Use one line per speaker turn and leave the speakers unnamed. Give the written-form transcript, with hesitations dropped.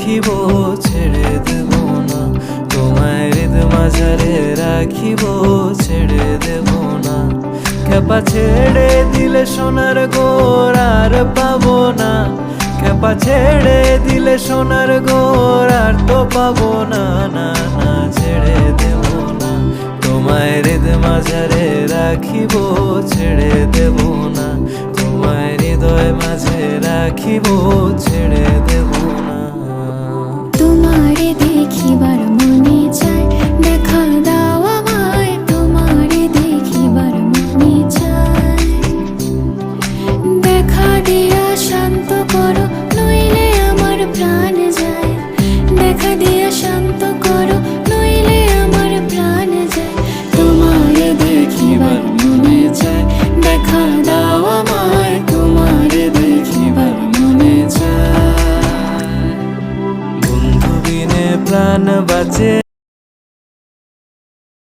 রাখিব ছেড়ে দেব না, তোমায় হৃদ মাঝারে রাখিব ছেড়ে দেব না। খেপা ছেড়ে দিলে সোনার গোর আর পাবো না, খেপা ছেড়ে দিলে সোনার গোর আর তো পাবো না, না না ছেড়ে দেব না, তোমায় হৃদ মাঝারে রাখিব ছেড়ে দেব না, তোমায় হৃদয় মাঝে রাখিব ছেড়ে দেব না।
তোমারে দেখিবার মনে চায়, দেখা দাও আমায়, তোমারে দেখিবার মনে চায়। দেখা দিয়া শান্ত করো, নইলে আমার প্রাণ যায়। দেখা দিয়া শান্ত করো, নইলে আমার প্রাণ যায়। তোমারে দেখিবার মনে চায়, দেখা দাও আমায়, তোমারে দেখিবার মনে চায়।
বন্ধু বিনে প্রাণ বাঁচে